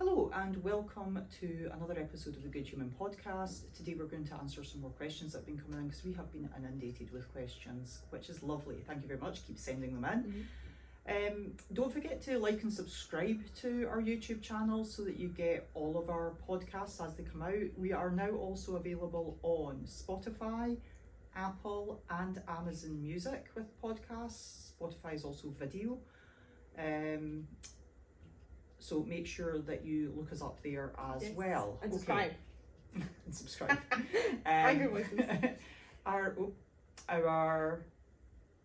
Hello and welcome to another episode of the Good Human podcast. Today we're going to answer some more questions that have been coming in because we have been inundated with questions, which is lovely. Thank you very much. Keep sending them in. Don't forget to like and subscribe to our YouTube channel so that you get all of our podcasts as they come out. We are now also available on Spotify, Apple and Amazon Music with podcasts. Spotify is also video. So make sure that you look us up there as well. And subscribe. And subscribe. Angry voices. Our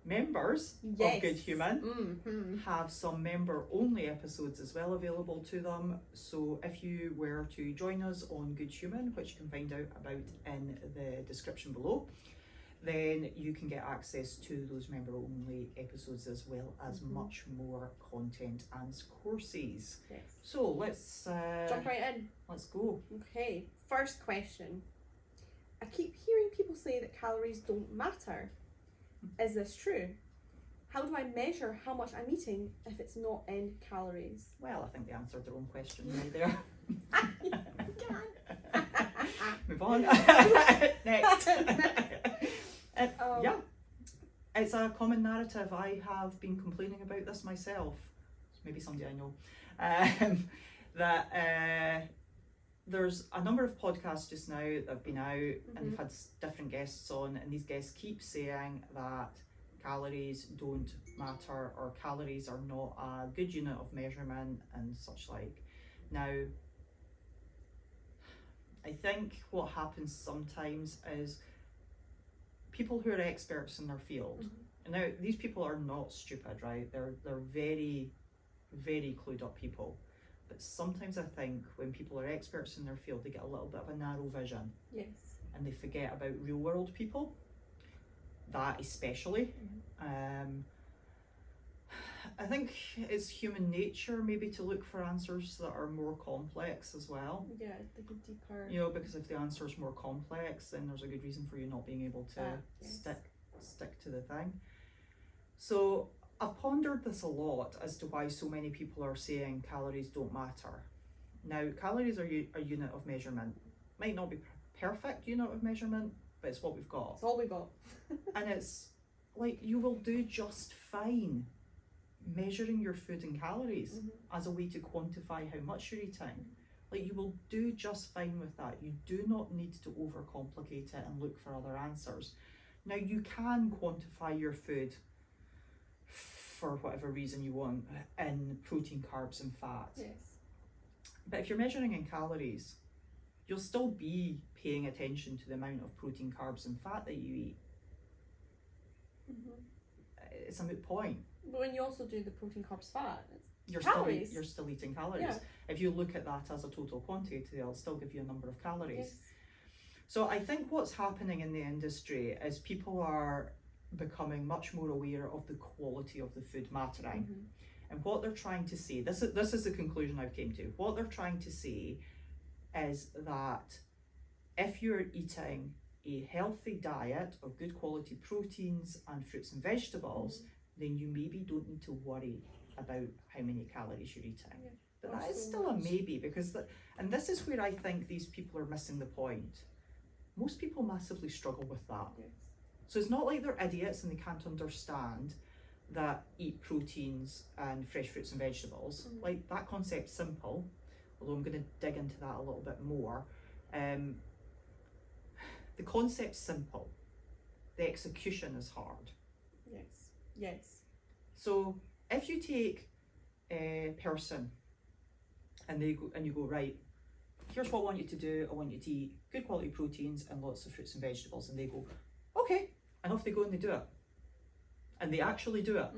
members of Good Human have some member-only episodes as well available to them. So if you were to join us on Good Human, which you can find out about in the description below, then you can get access to those member-only episodes as well as much more content and courses. Yes. So let's jump right in. Let's go. Okay, first question. I keep hearing people say that calories don't matter. Is this true? How do I measure how much I'm eating if it's not in calories? Well, I think they answered their own question right there. Move on. Next. Yeah, it's a common narrative. I have been complaining about this myself. Maybe somebody I know. That there's a number of podcasts just now that have been out and they've had different guests on, and these guests keep saying that calories don't matter or calories are not a good unit of measurement and such like. Now, I think what happens sometimes is people who are experts in their field, and now these people are not stupid, right? They're very, very clued up people. But sometimes I think when people are experts in their field, they get a little bit of a narrow vision. Yes. And they forget about real world people. That especially. I think it's human nature maybe to look for answers that are more complex as well. Yeah, like a deeper. You know, because if the answer is more complex, then there's a good reason for you not being able to stick to the thing. So I've pondered this a lot as to why so many people are saying calories don't matter. Now, calories are a unit of measurement. Might not be perfect unit of measurement, but it's what we've got. It's all we got. And it's like you will do just fine measuring your food in calories as a way to quantify how much you're eating. Like you will do just fine with that. You do not need to overcomplicate it and look for other answers. Now you can quantify your food for whatever reason you want in protein, carbs and fat. Yes. But if you're measuring in calories, you'll still be paying attention to the amount of protein, carbs and fat that you eat. It's a moot point. But when you also do the protein, carbs, fat, You're still eating calories. Yeah. If you look at that as a total quantity, they'll still give you a number of calories. Yes. So I think what's happening in the industry is people are becoming much more aware of the quality of the food mattering. And what they're trying to say, this is the conclusion I've came to. What they're trying to say is that if you're eating a healthy diet of good quality proteins and fruits and vegetables, then you maybe don't need to worry about how many calories you're eating. Yeah. But that is still a maybe, because and this is where I think these people are missing the point. Most people massively struggle with that. Yes. So it's not like they're idiots and they can't understand that eat proteins and fresh fruits and vegetables. Like that concept's simple, although I'm going to dig into that a little bit more. The concept's simple. The execution is hard. Yes. Yes. So if you take a person and you go, right, here's what I want you to do. I want you to eat good quality proteins and lots of fruits and vegetables. And they go, okay. And off they go and they do it. And they actually do it.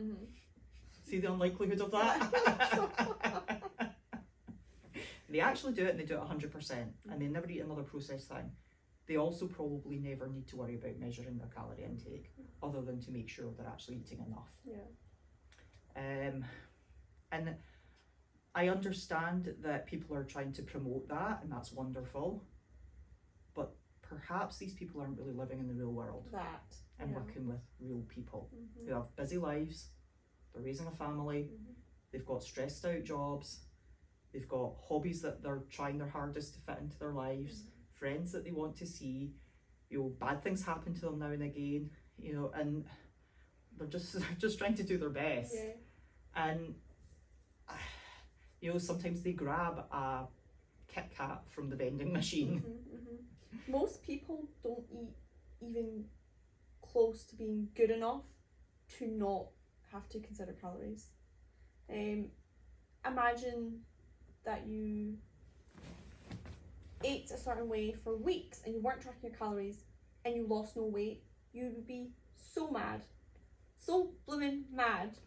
See the unlikelihood of that? They actually do it and they do it 100%. And they never eat another processed thing. They also probably never need to worry about measuring their calorie intake other than to make sure they're actually eating enough. Yeah. And I understand that people are trying to promote that, and that's wonderful. But perhaps these people aren't really living in the real world and working with real people who have busy lives, they're raising a family, they've got stressed out jobs, they've got hobbies that they're trying their hardest to fit into their lives, friends that they want to see, you know, bad things happen to them now and again, you know, and they're just trying to do their best. Yeah. And you know, sometimes they grab a Kit Kat from the vending machine. Most people don't eat even close to being good enough to not have to consider calories. Imagine that you ate a certain way for weeks and you weren't tracking your calories and you lost no weight. You would be so mad. So blooming mad.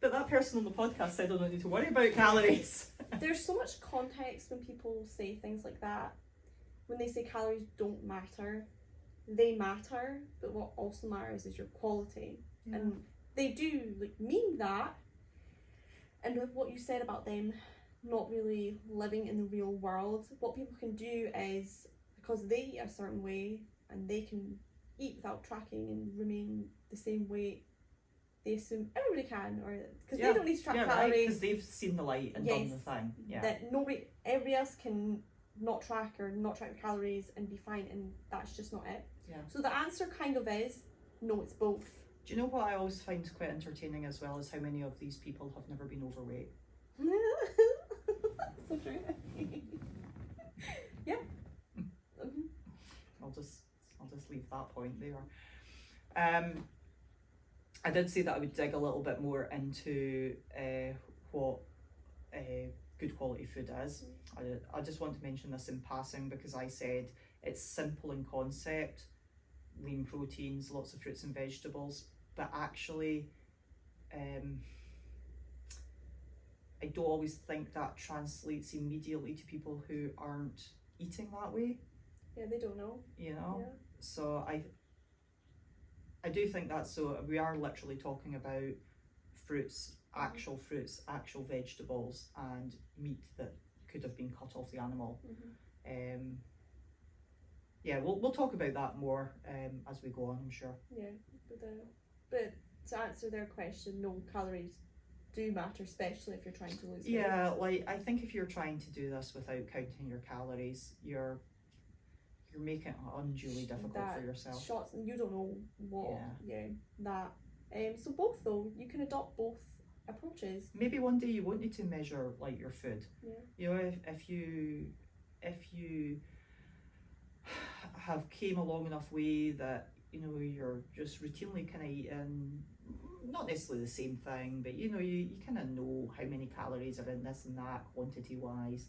But that person on the podcast said I don't need to worry about calories. There's so much context when people say things like that. When they say calories don't matter, they matter, but what also matters is your quality. Yeah. And they do like mean that. And with what you said about them not really living in the real world, what people can do is, because they eat a certain way and they can eat without tracking and remain the same weight, they assume everybody can, or because they don't need to track calories. Because they've seen the light and done the thing. Yeah. That everybody else can not track or not track your calories and be fine, and that's just not it. Yeah. So the answer kind of is no, it's both. Do you know what I always find quite entertaining as well is how many of these people have never been overweight? So true. Yeah. I'll just leave that point there. I did say that I would dig a little bit more into what good quality food is. I just want to mention this in passing because I said it's simple in concept, lean proteins, lots of fruits and vegetables, but actually I don't always think that translates immediately to people who aren't eating that way. Yeah, they don't know. You know? Yeah. So I do think that's, so we are literally talking about fruits, actual vegetables and meat that could have been cut off the animal. Yeah, we'll talk about that more as we go on, I'm sure. Yeah, but to answer their question, no, calories do matter, especially if you're trying to lose weight. Yeah, like I think if you're trying to do this without counting your calories, you're making it unduly difficult for yourself. Shots, and you don't know what. Yeah, that. So both though, you can adopt both approaches. Maybe one day you won't need to measure like your food. Yeah. You know, if you have came a long enough way that you know you're just routinely kind of eating not necessarily the same thing, but you know you kind of know how many calories are in this and that quantity wise,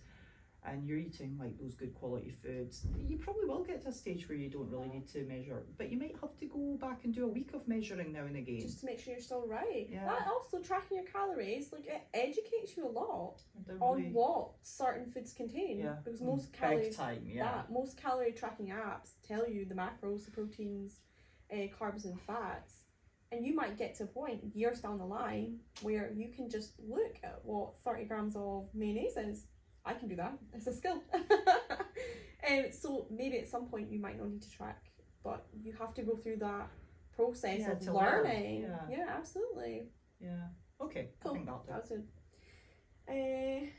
and you're eating like those good quality foods, you probably will get to a stage where you don't really need to measure, but you might have to go back and do a week of measuring now and again just to make sure you're still right. Yeah. That also, tracking your calories, like, it educates you a lot on what certain foods contain. Yeah. Because most big time, yeah. Most calorie tracking apps tell you the macros, the proteins, carbs and fats, and you might get to a point years down the line where you can just look at what 30 grams of mayonnaise is. I can do that. It's a skill. So maybe at some point you might not need to track, but you have to go through that process of learning. Yeah, absolutely. Yeah. Okay. Cool. I think that's it.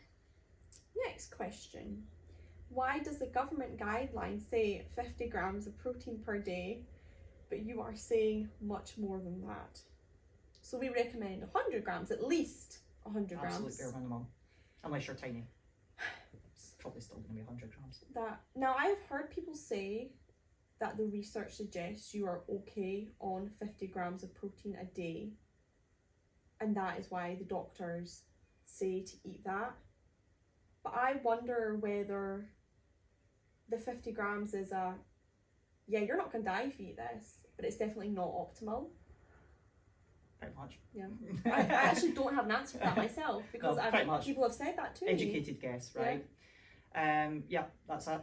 Next question. Why does the government guideline say 50 grams of protein per day, but you are saying much more than that? So we recommend 100 grams, at least 100 grams. Absolute bare minimum, unless you're tiny. It's probably still going to be 100 grams. Now I have heard people say that the research suggests you are okay on 50 grams of protein a day, and that is why the doctors say to eat that. But I wonder whether the 50 grams is you're not going to die if you eat this, but it's definitely not optimal. Pretty much. Yeah. I actually don't have an answer for that myself, because people have said that too. Educated guess, right? Yeah, that's it.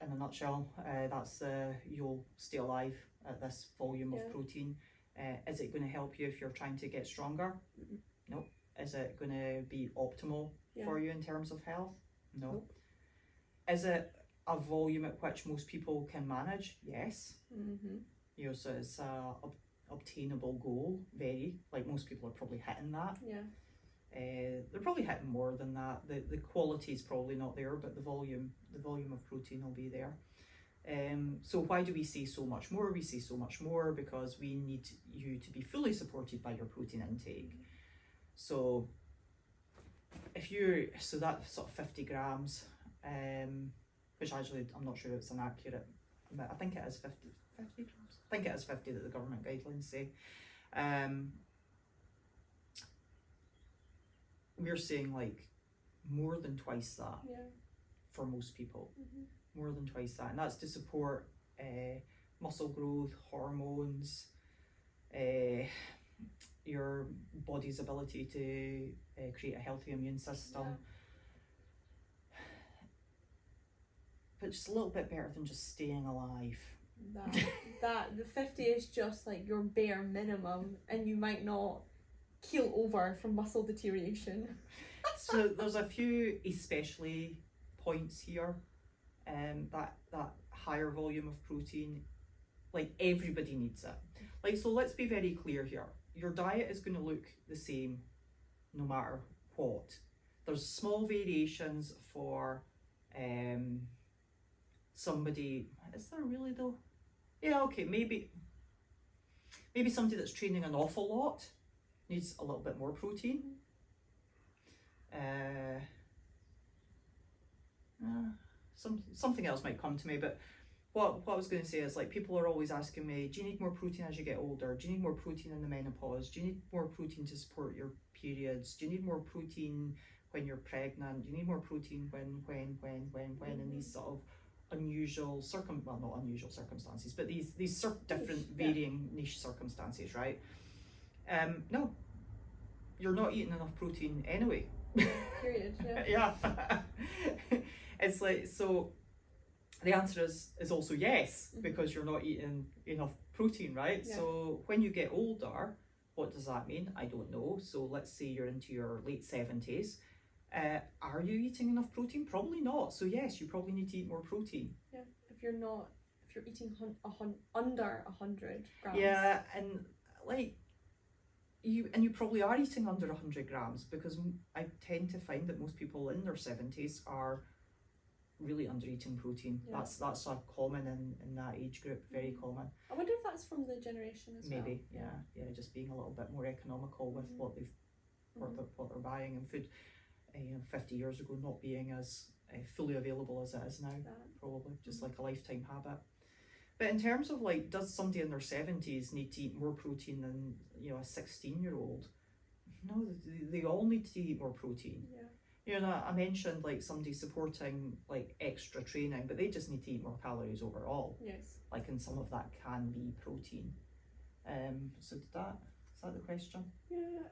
In a nutshell, that's you'll stay alive at this volume of protein. Is it going to help you if you're trying to get stronger? No. Is it going to be optimal for you in terms of health? No. Nope. Is it a volume at which most people can manage? Yes. You know, so it's a obtainable goal. Very, like most people are probably hitting that. Yeah. There probably hitting more than that. The quality is probably not there, but the volume of protein will be there. So why do we say so much more? We say so much more because we need you to be fully supported by your protein intake. So so that's sort of 50 grams, which actually I'm not sure it's an accurate, I think it is 50 grams. I think it is 50 that the government guidelines say. We're saying like more than twice that for most people. More than twice that, and that's to support muscle growth, hormones, your body's ability to create a healthy immune system. But just a little bit better than just staying alive. That the 50 is just like your bare minimum, and you might not keel over from muscle deterioration. So there's a few especially points here. That higher volume of protein, like everybody needs it. Like, so let's be very clear here. Your diet is going to look the same no matter what. There's small variations for somebody. Is there really though? Yeah, okay, maybe somebody that's training an awful lot needs a little bit more protein. Something else might come to me, but what I was going to say is, like, people are always asking me, do you need more protein as you get older? Do you need more protein in the menopause? Do you need more protein to support your periods? Do you need more protein when you're pregnant? Do you need more protein when in these sort of unusual not unusual circumstances, but these different varying niche circumstances, right? No, you're not eating enough protein anyway. Period. Yeah. It's like, so the answer is also yes, because you're not eating enough protein, right? Yeah. So when you get older, what does that mean? I don't know. So let's say you're into your late 70s. Are you eating enough protein? Probably not. So yes, you probably need to eat more protein. Yeah. If you're eating under 100 grams. Yeah, and like you probably are eating under 100 grams, because I tend to find that most people in their 70s are really under eating protein. Yeah. That's a common in that age group, very common. I wonder if that's from the generation as well. Maybe, yeah, just being a little bit more economical with what they're buying, and food, 50 years ago not being as fully available as it is now, probably just like a lifetime habit. But in terms of, like, does somebody in their 70s need to eat more protein than a 16-year-old? No, they all need to eat more protein. Yeah. I mentioned, like, somebody supporting, like, extra training, but they just need to eat more calories overall. Yes. Like, and some of that can be protein. So is that the question? Yeah.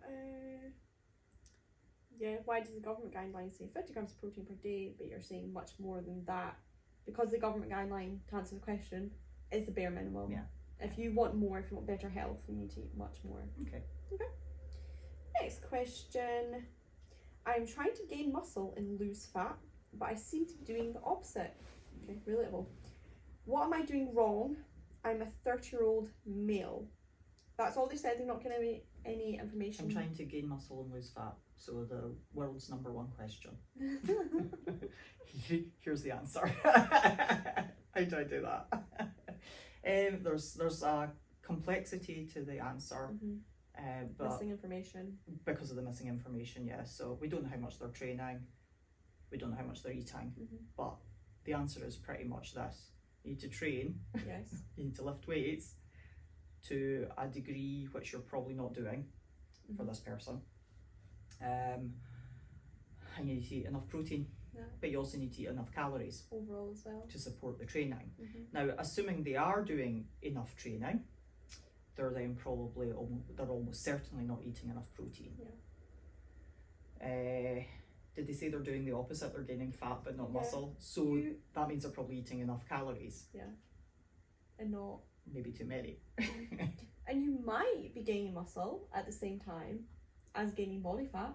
Why does the government guideline say 50 grams of protein per day, but you're saying much more than that? Because the government guideline, to answer the question, is the bare minimum. Yeah. If you want more, if you want better health, you need to eat much more. Okay. Next question. I'm trying to gain muscle and lose fat, but I seem to be doing the opposite. Okay, relatable. What am I doing wrong? I'm a 30-year-old male. That's all they said. They're not giving me any information. I'm trying to gain muscle and lose fat. So the world's number one question. Here's the answer. How do I do that? There's a complexity to the answer. But missing information. Because of the missing information, yeah. So we don't know how much they're training, we don't know how much they're eating, but the answer is pretty much this. You need to train, yes. You need to lift weights to a degree which you're probably not doing for this person. And you need to eat enough protein, but you also need to eat enough calories overall as well to support the training. Now, assuming they are doing enough training, they're then probably almost certainly not eating enough protein. Did they say they're doing the opposite? They're gaining fat but not muscle. So that means they're probably eating enough calories. And not maybe too many. And you might be gaining muscle at the same time as gaining body fat.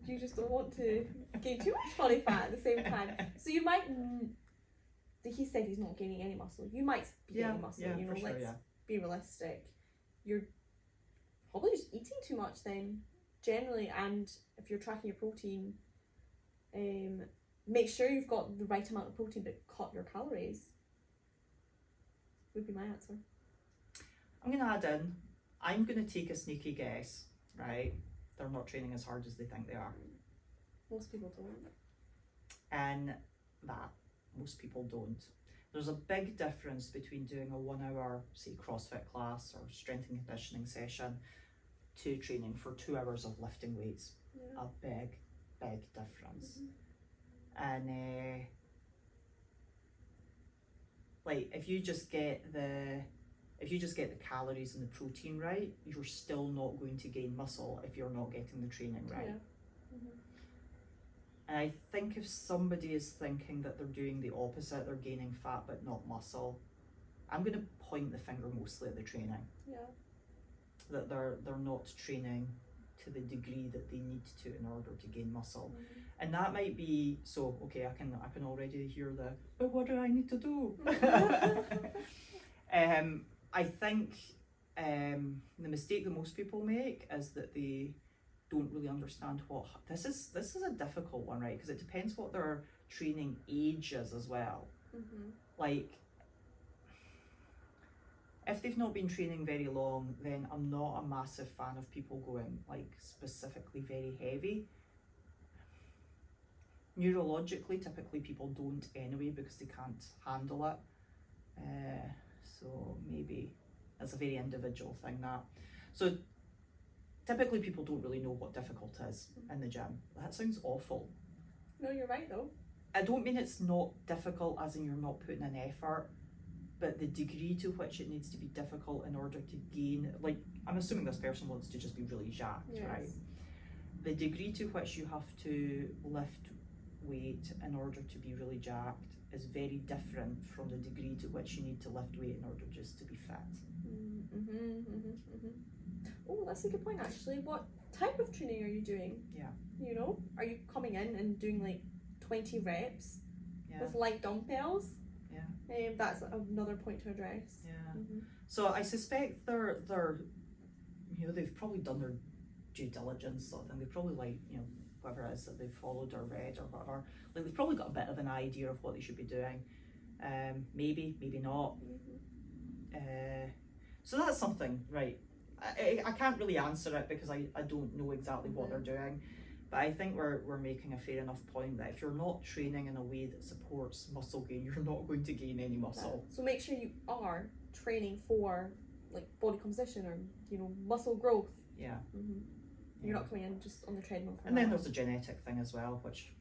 You just don't want to gain too much body fat at the same time. So you might. He said he's not gaining any muscle. You might be gaining muscle. Let's be realistic. You're probably just eating too much then. generally, and if you're tracking your protein, make sure you've got the right amount of protein, but cut your calories. Would be my answer. I'm going to add in, I'm going to take a sneaky guess, right? They're not training as hard as they think they are. Most people don't. And that, most people don't. There's a big difference between doing a 1 hour, say, CrossFit class or strength and conditioning session to training for 2 hours of lifting weights. Yeah. A big, big difference. Mm-hmm. And like if you just get the calories and the protein right, you're still not going to gain muscle if you're not getting the training right. Yeah. Mm-hmm. And I think if somebody is thinking that they're doing the opposite, they're gaining fat but not muscle, I'm going to point the finger mostly at the training. Yeah. That they're not training to the degree that they need to in order to gain muscle. Mm-hmm. And that might be, so okay, I can already hear the, but what do I need to do? I think the mistake that most people make is that they don't really understand what this is a difficult one, right? Because it depends what their training age is as well. Mm-hmm. Like if they've not been training very long, then I'm not a massive fan of people going like specifically very heavy. Neurologically, typically people don't anyway because they can't handle it. So maybe that's a very individual thing, that. So typically people don't really know what difficult is in the gym. That sounds awful. No, you're right though. I don't mean it's not difficult as in you're not putting in effort, but the degree to which it needs to be difficult in order to gain, like I'm assuming this person wants to just be really jacked, Yes. right? The degree to which you have to lift weight in order to be really jacked is very different from the degree to which you need to lift weight in order just to be fit. Mm-hmm, mm-hmm, mm-hmm. Oh, that's a good point actually. What type of training are you doing? Yeah. You know, are you coming in and doing like 20 reps Yeah. with light dumbbells? Yeah. That's another point to address. Yeah. Mm-hmm. So I suspect they're they've probably done their due diligence sort of thing. They've probably whatever it is that they've followed or read or whatever. Like they've probably got a bit of an idea of what they should be doing. Maybe not. Mm-hmm. So that's something, right? I can't really answer it because I don't know exactly what they're doing. But I think we're making a fair enough point that if you're not training in a way that supports muscle gain, you're not going to gain any muscle. So make sure you are training for like body composition or muscle growth. Yeah. Mm-hmm. You're not coming in just on the treadmill. And then there's the genetic thing as well, which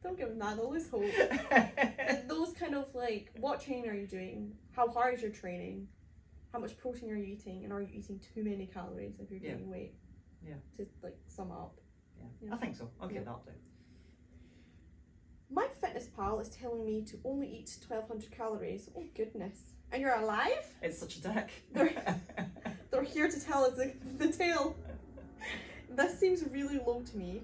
Don't give them that, they'll lose hope. And those kind of like, what training are you doing? How hard is your training? How much protein are you eating? And are you eating too many calories if you're gaining weight? Yeah. To like sum up. I think so. I'll get that down. My fitness pal is telling me to only eat 1,200 calories. Oh goodness. And you're alive? It's such a dick. They're here to tell us the tale. This seems really low to me.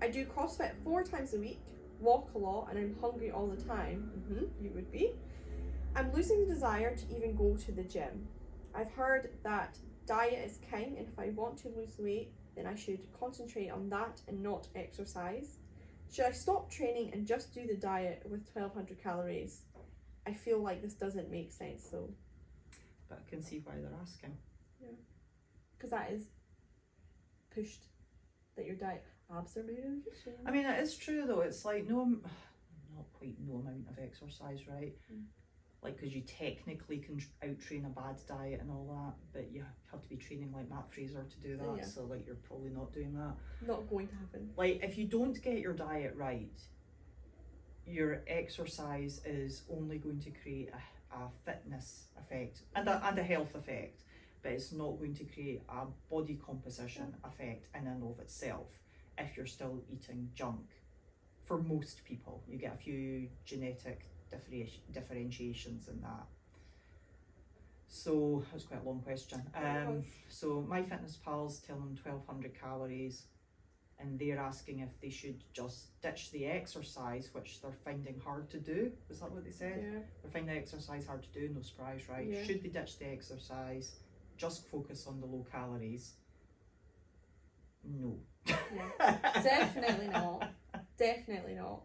I do CrossFit 4 times a week, walk a lot, and I'm hungry all the time. You would be. I'm losing the desire to even go to the gym. I've heard that diet is king, and if I want to lose weight, then I should concentrate on that and not exercise. Should I stop training and just do the diet with 1,200 calories? I feel like this doesn't make sense though. But I can see why they're asking. Yeah. Because that is pushed, that your diet abs are made of shit. I mean, it is true though. It's like not quite no amount of exercise, right? Like, because you technically can out-train a bad diet and all that, but you have to be training like Matt Fraser to do that. Yeah. So like, you're probably not doing that. Not going to happen. Like, if you don't get your diet right, your exercise is only going to create a fitness effect and a health effect, but it's not going to create a body composition effect in and of itself if you're still eating junk. For most people, you get a few genetic differentiations in that. So that was quite a long question. So my fitness pal's telling them 1,200 calories, and they're asking if they should just ditch the exercise, which they're finding hard to do. Was that what they said? Yeah. They're finding the exercise hard to do. No surprise, right? Yeah. Should they ditch the exercise just focus on the low calories, no. Yeah. Definitely not. Definitely not.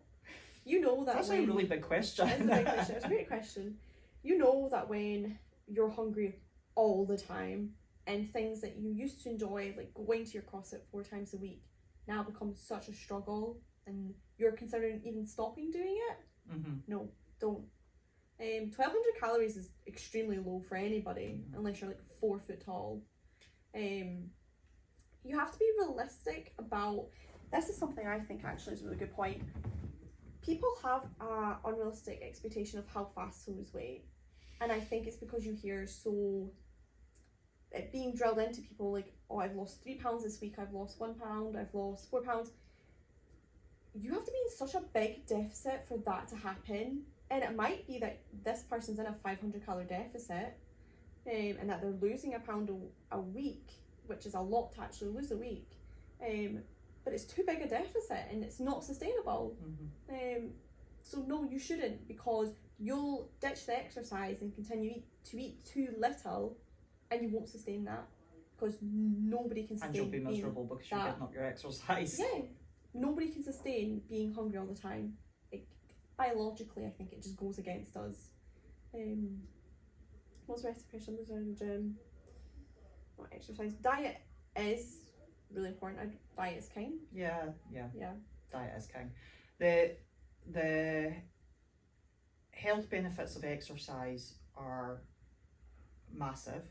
You know that That's actually a really big question. It's a big question. It's a great question. You know that when you're hungry all the time and things that you used to enjoy, like going to your CrossFit 4 times a week, now becomes such a struggle and you're considering even stopping doing it? Mm-hmm. No, don't. 1,200 calories is extremely low for anybody, unless you're like 4 foot tall. You have to be realistic about, this is something I think actually is a really good point. People have an unrealistic expectation of how fast to lose weight, and I think it's because you hear so it being drilled into people like, oh, I've lost 3 pounds this week, I've lost 1 pound, I've lost 4 pounds. You have to be in such a big deficit for that to happen, and it might be that this person's in a 500 calorie deficit, and that they're losing a pound a week, which is a lot to actually lose a week, but it's too big a deficit and it's not sustainable. So no, you shouldn't, because you'll ditch the exercise and continue to eat too little, and you won't sustain that, because nobody can sustain. And you'll be miserable because you're giving up your exercise. Yeah, nobody can sustain being hungry all the time. Biologically, I think it just goes against us. What's the rest of the question? Losing in the gym, not exercise. Diet is really important. Diet is king. Yeah. Diet is king. The health benefits of exercise are massive,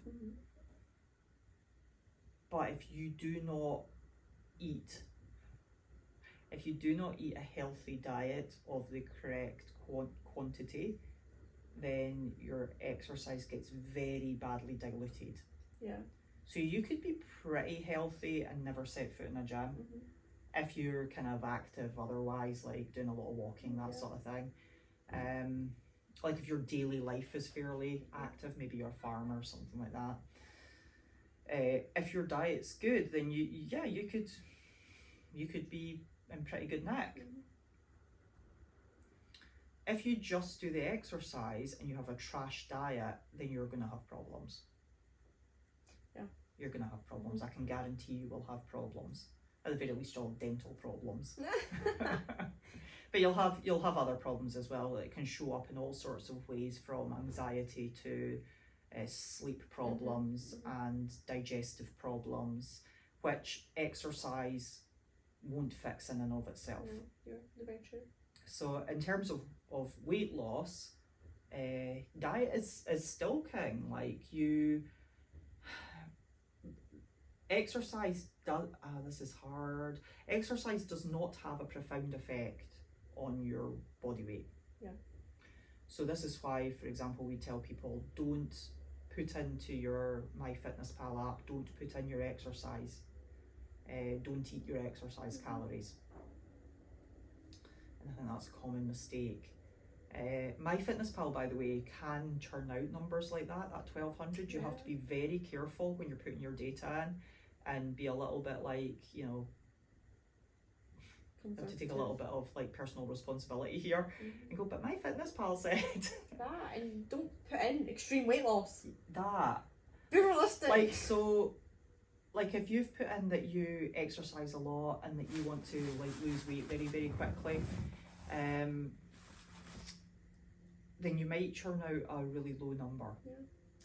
but if you do not eat a healthy diet of the correct quantity, then your exercise gets very badly diluted. Yeah. So you could be pretty healthy and never set foot in a gym if you're kind of active otherwise, like doing a lot of walking, that sort of thing. Like if your daily life is fairly active, maybe you're a farmer or something like that. If your diet's good, then you could be in pretty good nick. If you just do the exercise and you have a trash diet, then you're going to have problems. Yeah. You're going to have problems. I can guarantee you will have problems. At the very least, you'll have dental problems. But you'll have other problems as well that can show up in all sorts of ways, from anxiety to sleep problems and digestive problems, which exercise won't fix in and of itself. You're very true. So in terms of weight loss, diet is still king. Like exercise does, this is hard. Exercise does not have a profound effect on your body weight. Yeah. So this is why, for example, we tell people, don't put into your MyFitnessPal app, don't put in your exercise, don't eat your exercise calories. And I think that's a common mistake. MyFitnessPal, by the way, can churn out numbers like that, at 1,200. You have to be very careful when you're putting your data in, and be a little bit like, you have to take a little bit of like personal responsibility here and go, but MyFitnessPal said that, and don't put in extreme weight loss. That. Be realistic. Like if you've put in that you exercise a lot and that you want to like lose weight very, very quickly, then you might churn out a really low number. Yeah.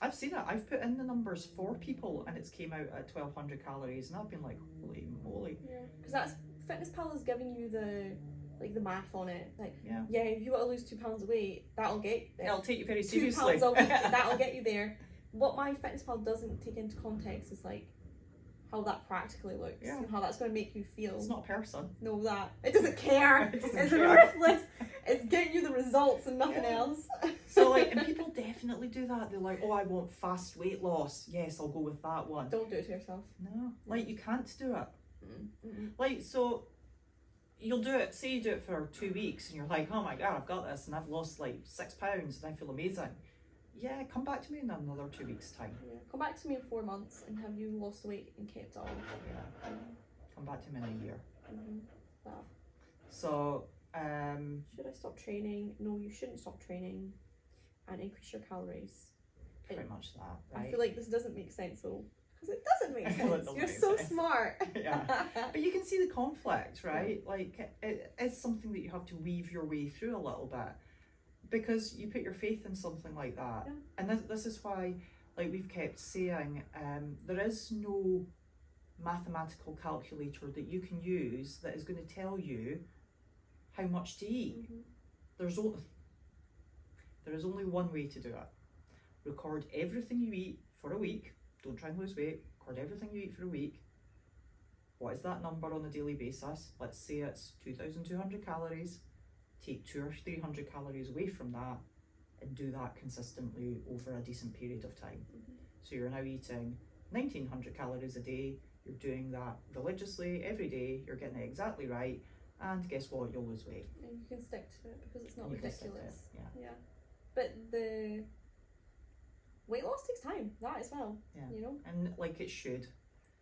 I've seen it. I've put in the numbers for people and it's came out at 1,200 calories, and I've been like, holy moly. Yeah, because that's FitnessPal is giving you the math on it. Like, yeah, if you want to lose 2 pounds of weight, it'll take you very 2 seriously. pounds a week, that'll get you there. What MyFitnessPal doesn't take into context is like how that practically looks and how that's going to make you feel. It's not a person. No, that it doesn't care. It's care. worthless. It's getting you the results and nothing else. So like, and people definitely do that. They're like, oh, I want fast weight loss. Yes, I'll go with that one. Don't do it to yourself. No, like you can't do it. Mm-mm. Like, so you'll do it, say you do it for 2 weeks and you're like, oh my God, I've got this and I've lost like 6 pounds and I feel amazing. Yeah, come back to me in another 2 weeks time. Yeah. Come back to me in 4 months and have you lost weight and kept it off. Yeah. Come back to me in a year. That. So, should I stop training? No, you shouldn't stop training and increase your calories. pretty much that, right? I feel like this doesn't make sense though, because it doesn't make Well, it sense. doesn't You're make so sense. smart. Yeah. But you can see the conflict, right? Like, it is something that you have to weave your way through a little bit, because you put your faith in something like that. Yeah. And this is why, like we've kept saying, there is no mathematical calculator that you can use that is going to tell you how much to eat. Mhm. There is only one way to do it. Record everything you eat for a week. Don't try and lose weight. Record everything you eat for a week. What is that number on a daily basis? Let's say it's 2,200 calories. Take 200 or 300 calories away from that and do that consistently over a decent period of time. Mhm. So you're now eating 1,900 calories a day. You're doing that religiously every day. You're getting it exactly right. And guess what? You'll lose weight. And you can stick to it because it's not You can stick to ridiculous. it, yeah. Yeah. But the weight loss takes time, that as well. Yeah. You know? And like it should.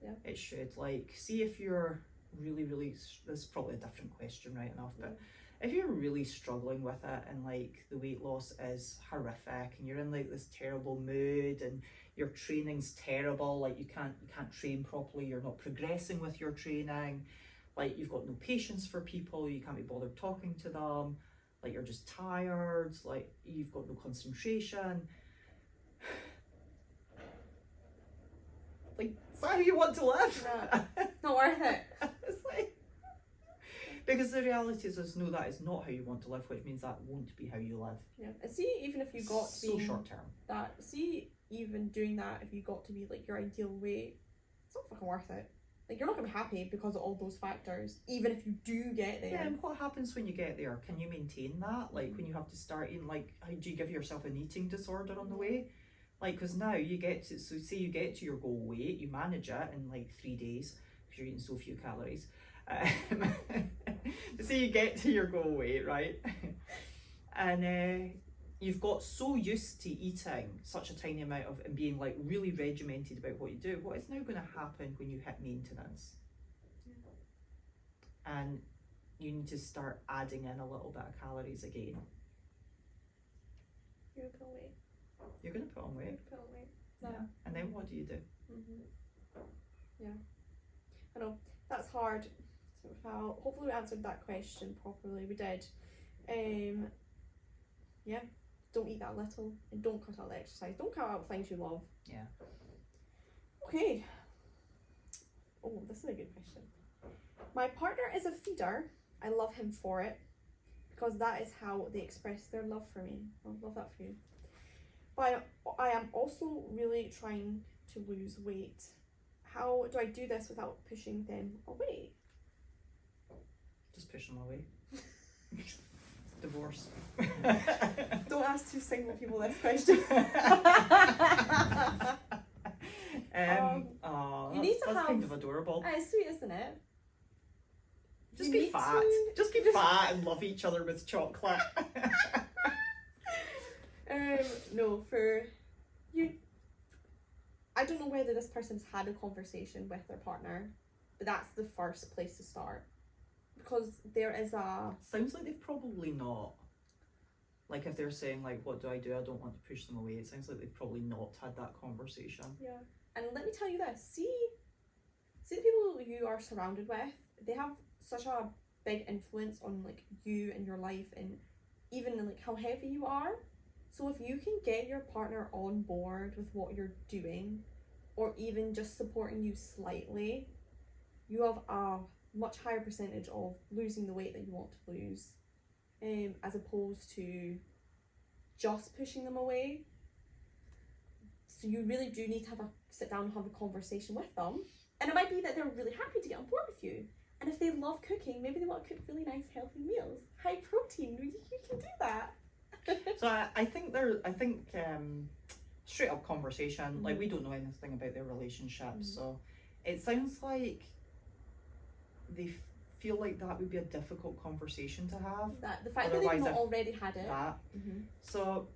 Yeah. It should. Like, see if you're really, this is probably a different question, right enough, but if you're really struggling with it and like the weight loss is horrific and you're in like this terrible mood and your training's terrible, like you can't train properly, you're not progressing with your training, like you've got no patience for people, you can't be bothered talking to them, like you're just tired, like you've got no concentration. Like, is that how you want to live? No, not worth it. It's like, because the reality is no, that is not how you want to live, which means that won't be how you live. Yeah. And see, even if you got to So be short term. that, see, even doing that, if you got to be like your ideal weight, it's not fucking worth it. Like, you're not gonna be happy because of all those factors, even if you do get there. Yeah, and what happens when you get there? Can you maintain that? Like, when you have to start eating, like, how do you give yourself an eating disorder on the way? Like, because now you get to, so say you get to your goal weight, you manage it in like 3 days, because you're eating so few calories. Say you get to your goal weight, right? And you've got so used to eating such a tiny amount of and being like really regimented about what you do. What is now going to happen when you hit maintenance? And you need to start adding in a little bit of calories again. You're gonna put on weight. You're going to put on You're weight. gonna put on weight. Yeah. And then what do you do? Yeah. I know, that's hard. So hopefully we answered that question properly. We did. Yeah. Don't eat that little and don't cut out the exercise. Don't cut out things you love. Yeah. Okay. Oh, this is a good question. My partner is a feeder. I love him for it because that is how they express their love for me. I love that for you. But I am also really trying to lose weight. How do I do this without pushing them away? Just push them away. Divorce. Don't ask two single people this question. You need to that's have- kind of adorable. It's sweet, isn't it? Just You be need fat. to- Just be fat and love each other with chocolate. No, for you. I don't know whether this person's had a conversation with their partner, but that's the first place to start. Because there is a... Sounds like they've probably not. Like if they're saying like, what do? I don't want to push them away. It sounds like they've probably not had that conversation. Yeah. And let me tell you this, see the people you are surrounded with, they have such a big influence on like you and your life and even like how heavy you are. So if you can get your partner on board with what you're doing or even just supporting you slightly, you have a much higher percentage of losing the weight that you want to lose, as opposed to just pushing them away. So you really do need to have a sit down and have a conversation with them. And it might be that they're really happy to get on board with you. And if they love cooking, maybe they want to cook really nice healthy meals. High protein, you can do that. So I think straight up conversation, like we don't know anything about their relationship, so it sounds like they feel like that would be a difficult conversation to have. That the fact that Otherwise, they've not if already had it. That. So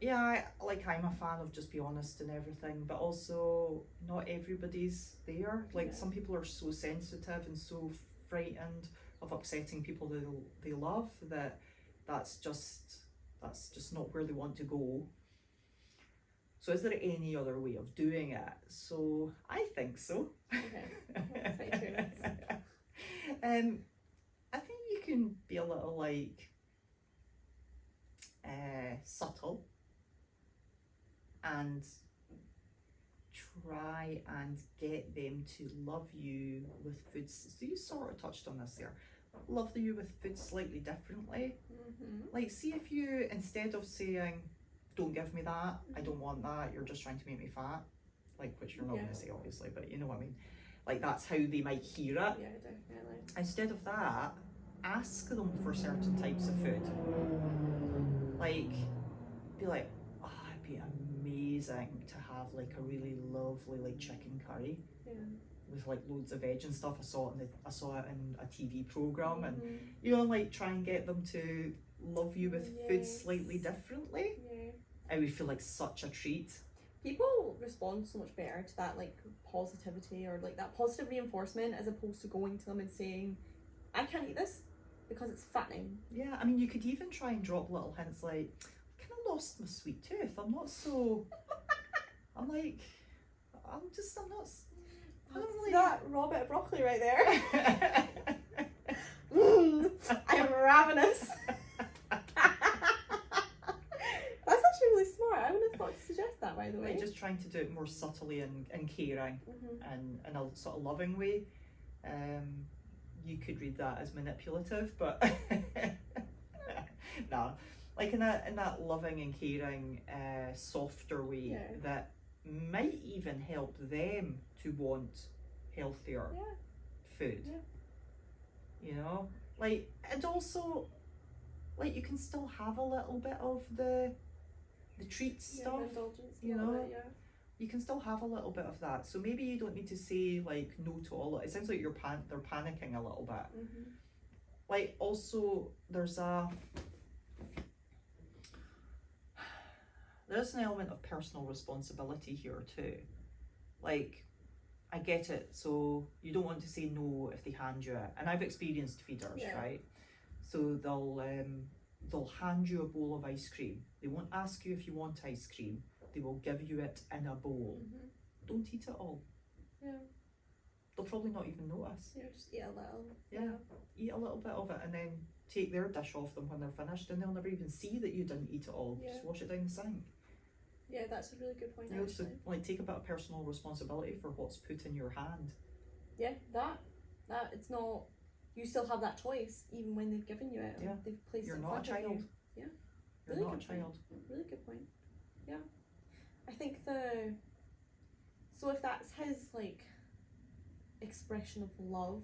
yeah, I'm a fan of just be honest and everything, but also not everybody's there. Like Yeah. some people are so sensitive and so frightened of upsetting people that they love that that's just not where they want to go. So is there any other way of doing it? So I think so. Okay. Well, stay tuned. I think you can be a little like subtle and try and get them to love you with food. So you sort of touched on this there. Love you with food slightly differently. Like, see if you, instead of saying, don't give me that, I don't want that, you're just trying to make me fat, like, which you're not Yeah. going to say obviously, but you know what I mean, like that's how they might hear it. Yeah, definitely. Instead of that, ask them for certain types of food. Like, be like, oh, it'd be amazing to have like a really lovely like chicken curry Yeah. with like loads of veg and stuff. I saw it in a TV program, and Mhm. you know, like try and get them to love you with food Yes. slightly differently. Yeah. I would feel like such a treat. People respond so much better to that like positivity or like that positive reinforcement as opposed to going to them and saying, I can't eat this because it's fattening. Yeah, I mean, you could even try and drop little hints like, I kind of lost my sweet tooth. I'm not so. I'm like, I'm not. I don't really. That raw bit of broccoli right there. I'm ravenous. That's actually really smart. I wouldn't have thought to suggest that, by the way. Like just trying to do it more subtly and caring Mhm. and in a sort of loving way. You could read that as manipulative, but no, like in that loving and caring, softer way Yeah. that might even help them to want healthier Yeah. food. Yeah. You know, like, and also, like, you can still have a little bit of the treats Yeah, stuff. indulgence, you a little know? bit, yeah. You can still have a little bit of that. So maybe you don't need to say like no to all. It sounds like they're panicking a little bit. Mhm. Like, also there's an element of personal responsibility here too. Like, I get it. So you don't want to say no if they hand you it. And I've experienced feeders, Yeah. right? So they'll hand you a bowl of ice cream. They won't ask you if you want ice cream. They will give you it in a bowl. Mhm. Don't eat it all. Yeah. They'll probably not even notice. Yeah, just eat a little. Yeah. Eat a little bit of it and then take their dish off them when they're finished, and they'll never even see that you didn't eat it all. Yeah. Just wash it down the sink. Yeah, that's a really good point, You know, so actually. like take a bit of personal responsibility for what's put in your hand. Yeah, that it's not. You still have that choice even when they've given you it. Or Yeah. they've placed You're it in not a front of child. you. Yeah. You're Really not a good point. child. Really good point. Yeah. I think so if that's his like expression of love,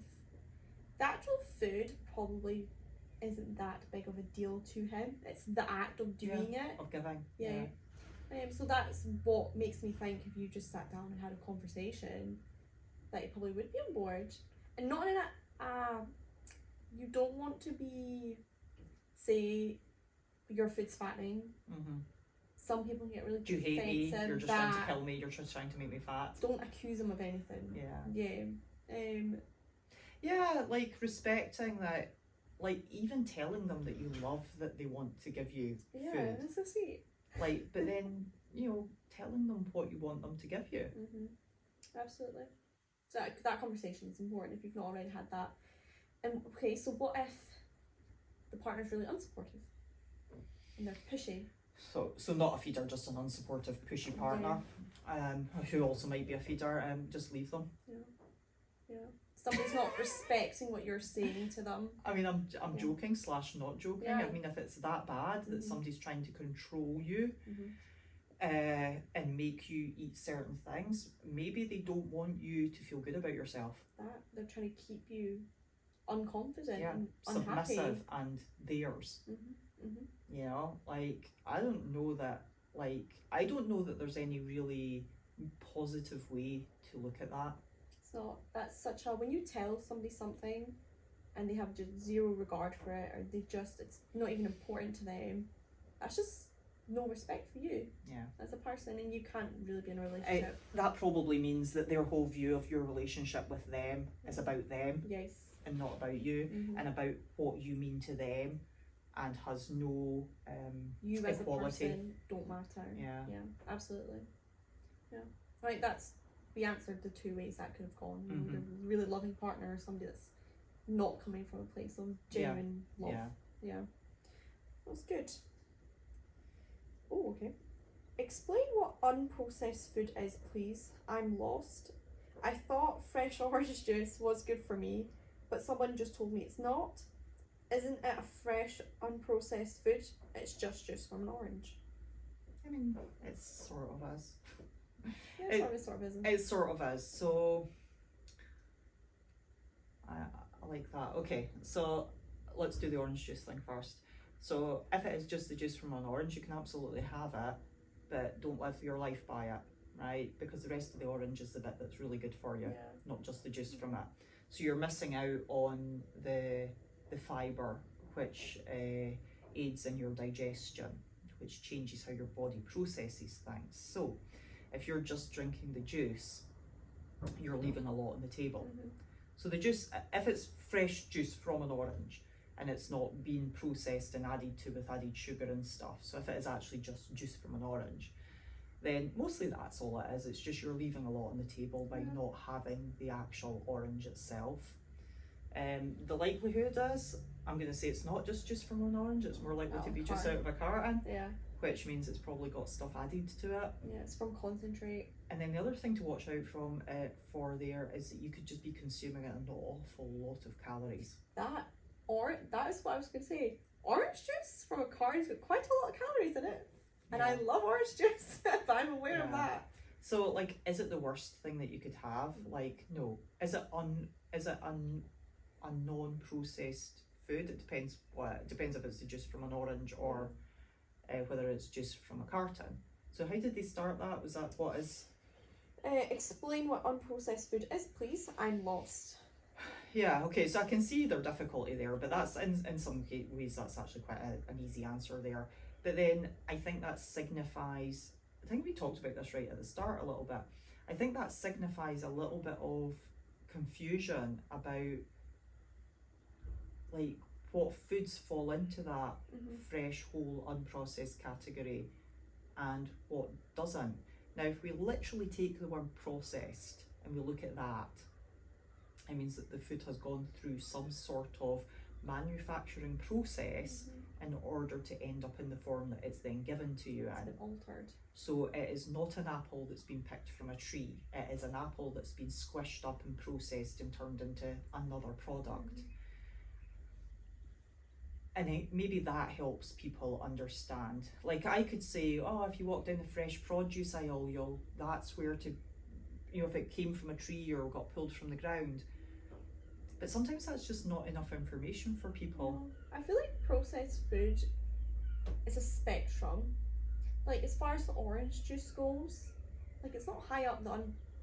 the actual food probably isn't that big of a deal to him. It's the act of doing it. Of giving. Yeah. So that's what makes me think if you just sat down and had a conversation, that you probably would be on board, and not in a you don't want to be, say, your food's fattening. Mm-hmm. Some people get really Do you hate me? defensive. You're just trying to kill me. You're just trying to make me fat. Don't accuse them of anything. Yeah. Yeah. Yeah, like respecting that, like even telling them that you love that they want to give you Yeah, food. that's so sweet. Like, but then, you know, telling them what you want them to give you. Absolutely. So that conversation is important if you've not already had that. Okay, so what if the partner's really unsupportive and they're pushy? So not a feeder, just an unsupportive, pushy partner, who also might be a feeder. Just leave them. Yeah. Somebody's not respecting what you're saying to them. I mean, I'm Yeah. joking / not joking. Yeah. I mean, if it's that bad that somebody's trying to control you, Mhm. and make you eat certain things, maybe they don't want you to feel good about yourself. That they're trying to keep you unconfident Yeah, and unhappy. submissive and theirs. You know, like I don't know that there's any really positive way to look at that. It's not. That's such a, when you tell somebody something and they have just zero regard for it, or it's not even important to them, that's just no respect for you as a person, and you can't really be in a relationship. That probably means that their whole view of your relationship with them is about them Yes. and not about you, and about what you mean to them, and has no You as a equality. person don't matter. Yeah. Absolutely. I think we answered the two ways that could have gone. You know, the really loving partner or somebody that's not coming from a place of genuine love. Yeah. That's good. Oh, okay. Explain what unprocessed food is, please. I'm lost. I thought fresh orange juice was good for me, but someone just told me it's not. Isn't it a fresh, unprocessed food? It's just juice from an orange. I mean, it's sort of is. Yeah, it sort of isn't. It sort of is. So, I like that. Okay, so let's do the orange juice thing first. So, if it is just the juice from an orange, you can absolutely have it, but don't live your life by it, right? Because the rest of the orange is the bit that's really good for you, not just the juice from it. So you're missing out on the fibre, which aids in your digestion, which changes how your body processes things. So if you're just drinking the juice, you're leaving a lot on the table. So the juice, if it's fresh juice from an orange and it's not being processed and added to with added sugar and stuff, so if it is actually just juice from an orange, then mostly that's all it is. It's just you're leaving a lot on the table by not having the actual orange itself. The likelihood is, I'm going to say it's not just juice from an orange, it's more likely to be juice out of a carton, which means it's probably got stuff added to it. Yeah, it's from concentrate. And then the other thing to watch out from for there is that you could just be consuming an awful lot of calories. That is what I was going to say. Orange juice from a carton's got quite a lot of calories in it. And I love orange juice, but I'm aware of that. So, like, is it the worst thing that you could have? Like, no. Is it a non-processed food? It depends if it's the juice from an orange or whether it's juice from a carton. So how did they start that? Was that what is? Explain what unprocessed food is, please. I'm lost. Yeah, okay, so I can see their difficulty there, but that's in some ways that's actually quite an easy answer there. But then I think that signifies, I think we talked about this right at the start a little bit, I think that signifies a little bit of confusion about like what foods fall into that fresh, whole, unprocessed category and what doesn't. Now, if we literally take the word processed and we look at that, it means that the food has gone through some sort of manufacturing process in order to end up in the form that it's then given to you in. Altered. So it is not an apple that's been picked from a tree. It is an apple that's been squished up and processed and turned into another product. And maybe that helps people understand. Like I could say, oh, if you walk down the fresh produce aisle, that's where to, if it came from a tree or got pulled from the ground. But sometimes that's just not enough information for people. I feel like processed food is a spectrum. Like as far as the orange juice goes, like it's not high up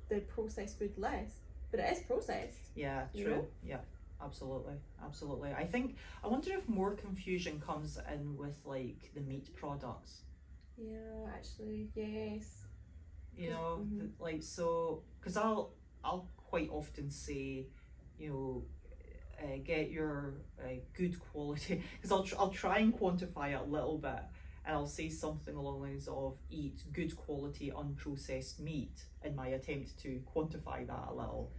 the processed food list, but it is processed. Yeah, true. You know? Yeah, absolutely. I wonder if more confusion comes in with like the meat products. Yeah, actually, yes. Like so, because I'll quite often say, get your good quality, because I'll try and quantify it a little bit, and I'll say something along the lines of eat good quality unprocessed meat in my attempt to quantify that a little.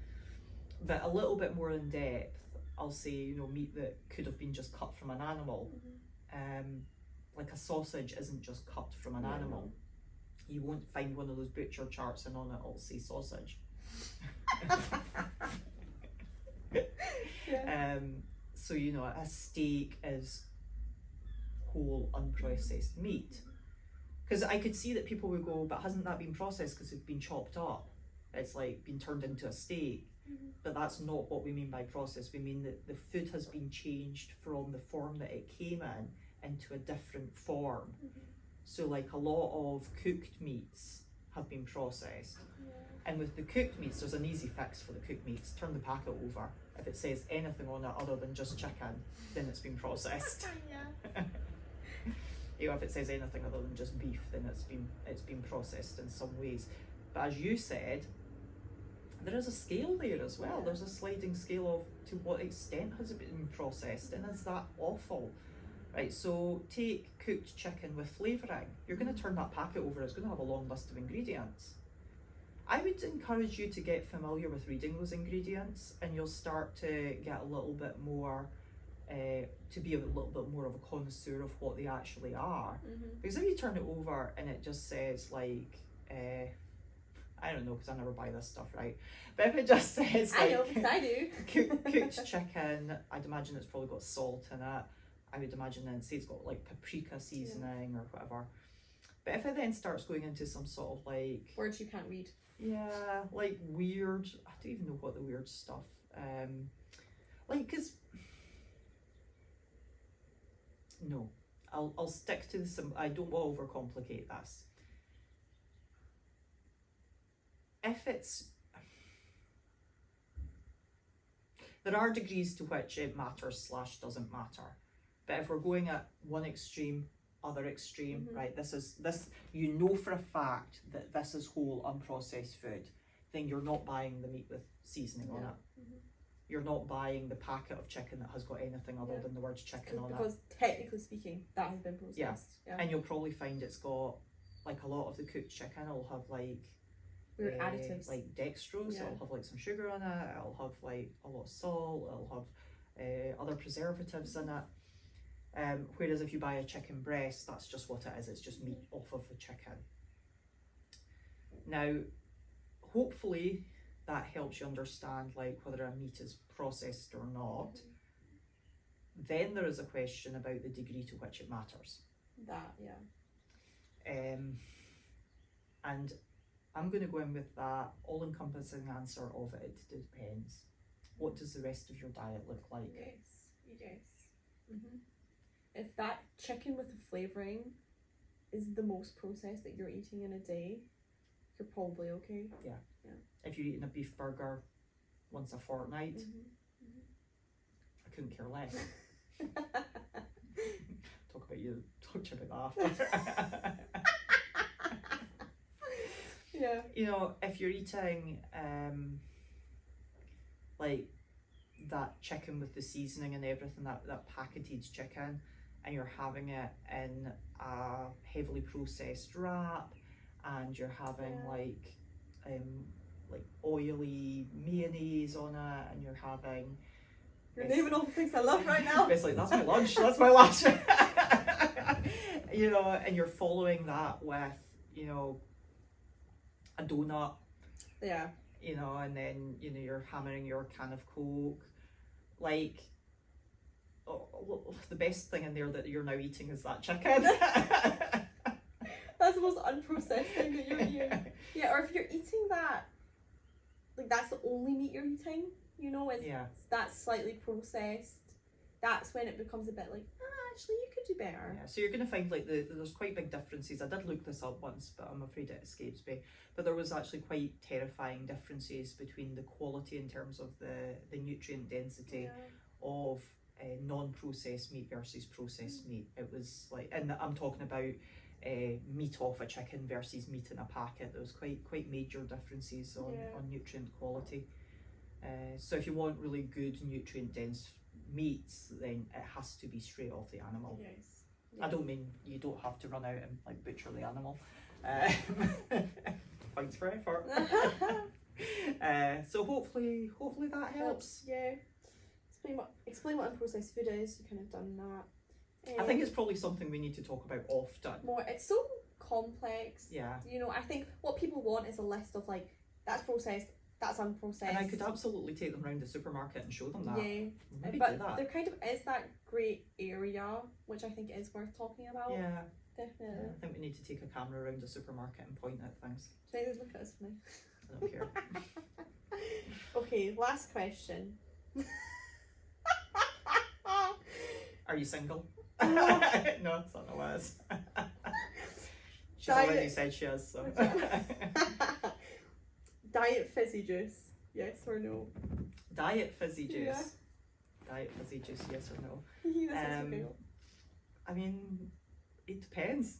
But a little bit more in depth, I'll say, meat that could have been just cut from an animal. Like a sausage isn't just cut from an animal. You won't find one of those butcher charts and on it it'll say sausage. So a steak is whole unprocessed meat, because I could see that people would go, but hasn't that been processed because it's been chopped up, it's like been turned into a steak. But that's not what we mean by process. We mean that the food has been changed from the form that it came in into a different form. So like a lot of cooked meats have been processed. And with the cooked meats, there's an easy fix for the cooked meats. Turn the packet over. If it says anything on it other than just chicken, then it's been processed. If it says anything other than just beef, then it's been processed in some ways. But as you said, there is a scale there as well. There's a sliding scale of to what extent has it been processed, and is that awful? Right, so take cooked chicken with flavouring. You're going to turn that packet over, it's going to have a long list of ingredients. I would encourage you to get familiar with reading those ingredients, and you'll start to get a little bit more, to be a little bit more of a connoisseur of what they actually are. Because if you turn it over and it just says like, I don't know, because I never buy this stuff, right? But if it just says like, I know, because I do. cooked chicken, I'd imagine it's probably got salt in it. I would imagine then say it's got like paprika seasoning or whatever. But if it then starts going into some sort of like words you can't read. Yeah, like weird. I don't even know what the weird stuff. Like, cause no, I'll stick to the simple. I don't want to overcomplicate this. If it's, there are degrees to which it matters / doesn't matter. But if we're going at one extreme, other extreme, right? This you know for a fact that this is whole unprocessed food, then you're not buying the meat with seasoning on it. You're not buying the packet of chicken that has got anything other than the words chicken on it. Because technically speaking, that has been processed. Yeah. And you'll probably find it's got, like a lot of the cooked chicken will have like weird additives. Like dextrose, it'll have like some sugar in it, it'll have like a lot of salt, it'll have other preservatives in it. Whereas if you buy a chicken breast, that's just what it is, it's just meat off of the chicken. Now, hopefully that helps you understand like whether a meat is processed or not. Then there is a question about the degree to which it matters. And I'm going to go in with that all-encompassing answer of it depends. What does the rest of your diet look like? Yes. If that chicken with the flavouring is the most processed that you're eating in a day, you're probably okay. Yeah. If you're eating a beef burger once a fortnight, I couldn't care less. Talk to you about that after. Yeah. You know, if you're eating like that chicken with the seasoning and everything, that packaged chicken, and you're having it in a heavily processed wrap, and you're having like oily mayonnaise on it, and you're having naming all the things I love right now. Basically, that's my lunch. That's my lunch. You know, and you're following that with, you know, a donut. Yeah. You know, and then, you know, you're hammering your can of Coke. Like, the best thing in there that you're now eating is that chicken. That's the most unprocessed thing that you're eating. Yeah, or if you're eating that, like that's the only meat you're eating, you know, that's slightly processed. That's when it becomes a bit like, actually you could do better. Yeah, so you're going to find like there's quite big differences. I did look this up once, but I'm afraid it escapes me. But there was actually quite terrifying differences between the quality in terms of the nutrient density of non-processed meat versus processed meat. It was like, and I'm talking about meat off a chicken versus meat in a packet. There was quite major differences on nutrient quality. So if you want really good nutrient dense meats, then it has to be straight off the animal. Yes. I don't mean you don't have to run out and like butcher the animal. Points for effort. So hopefully that helps. Yeah. Explain what unprocessed food is. You kind of done that. I think it's probably something we need to talk about often. It's so complex. Yeah. You know, I think what people want is a list of like, that's processed, that's unprocessed. And I could absolutely take them around the supermarket and show them that. Yeah. Maybe but do that. there kind of is that grey area, which I think is worth talking about. Yeah. Definitely. Yeah, I think we need to take a camera around the supermarket and point at things. Should I just look at us now? I don't care. Okay, last question. Are you single? No. No, it's not what it is. She's already said she is, so. Diet fizzy juice, yes or no? Diet fizzy juice. Yeah. Diet fizzy juice, yes or no? Okay. I mean, it depends.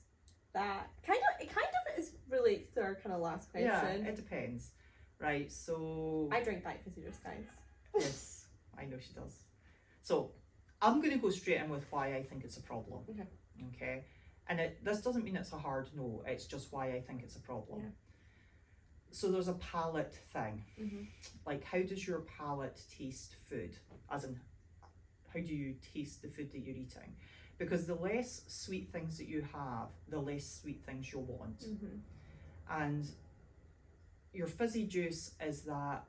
It kind of is relates to our kind of last question. Yeah, it depends. Right, so I drink diet fizzy juice, guys. Yes, I know she does. So I'm going to go straight in with why I think it's a problem. Okay, and this doesn't mean it's a hard no. It's just why I think it's a problem. Yeah. so there's a palate thing. Mhm. Like, how does your palate taste food? As in, how do you taste the food that you're eating? Because the less sweet things that you have, the less sweet things you'll want. Mhm. And your fizzy juice is that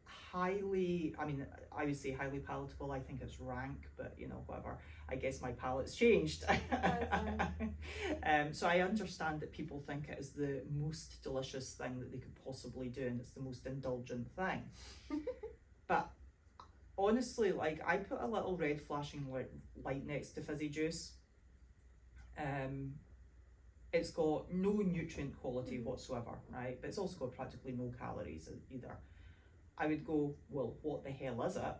highly, I mean, I would say highly palatable. I think it's rank, but you know, whatever. I guess my palate's changed. So I understand that people think it is the most delicious thing that they could possibly do, and it's the most indulgent thing. But honestly, like, I put a little red flashing light next to fizzy juice. It's got no nutrient quality whatsoever, right? But it's also got practically no calories either. I would go, well, what the hell is it?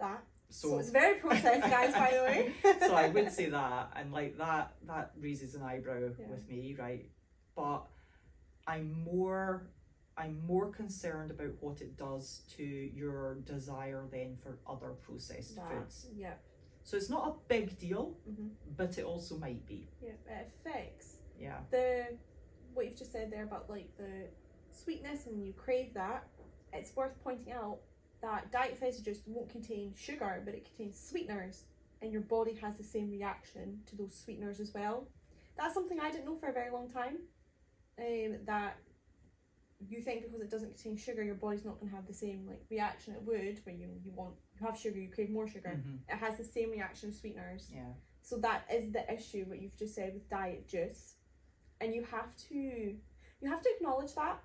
That. So So it's very processed, guys, by the way. so I would say that, and like that raises an eyebrow Yeah. with me, right? But I'm more concerned about what it does to your desire then for other processed foods. Yep. So it's not a big deal, Mhm. but it also might be. Yep. It affects Yeah. what you've just said there about like the sweetness and you crave that. It's worth pointing out that Diet Fizzy Juice won't contain sugar, but it contains sweeteners, and your body has the same reaction to those sweeteners as well. That's something I didn't know for a very long time. That you think because it doesn't contain sugar, your body's not going to have the same like reaction it would when you have sugar, you crave more sugar. Mhm. It has the same reaction with sweeteners. Yeah. So that is the issue, what you've just said with diet juice, and you have to acknowledge that,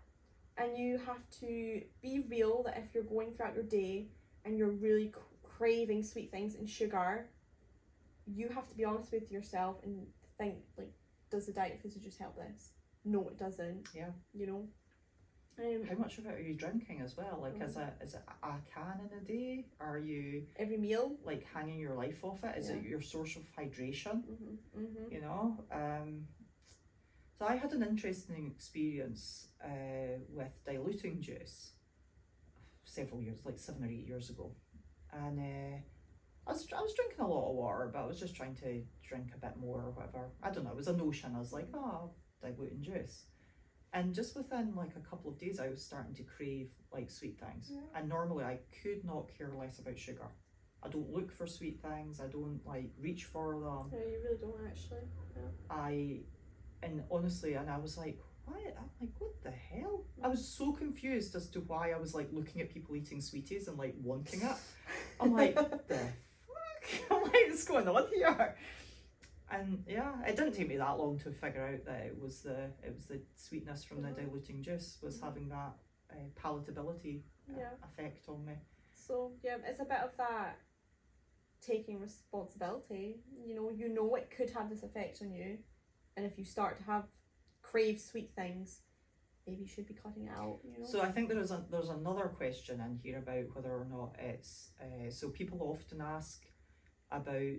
and you have to be real that if you're going throughout your day and you're really craving sweet things and sugar, you have to be honest with yourself and think like, does the Diet Fizzy Juice help this? No, it doesn't. Yeah. You know. How much of it are you drinking as well? Like, is it a can in a day? Are you Every meal like hanging your life off it? Is it your source of hydration? You know. So I had an interesting experience with diluting juice several years, like 7 or 8 years ago, and I was drinking a lot of water, but I was just trying to drink a bit more or whatever. I don't know. It was a notion. I was like, oh, diluting juice. And just within like a couple of days, I was starting to crave like sweet things. Yeah. And normally I could not care less about sugar. I don't look for sweet things. I don't like reach for them. No, you really don't actually. Yeah. And honestly, and I was like, why? I'm like, what the hell? I was so confused as to why I was like looking at people eating sweeties and like wanting it. I'm like, what the fuck? I'm like, what's going on here? And yeah, it didn't take me that long to figure out that it was the sweetness from the diluting juice was having that palatability effect on me. So yeah, it's a bit of that taking responsibility. You know it could have this effect on you, and if you start to crave sweet things, maybe you should be cutting it out. You know. So I think there's another question in here about whether or not it's so people often ask about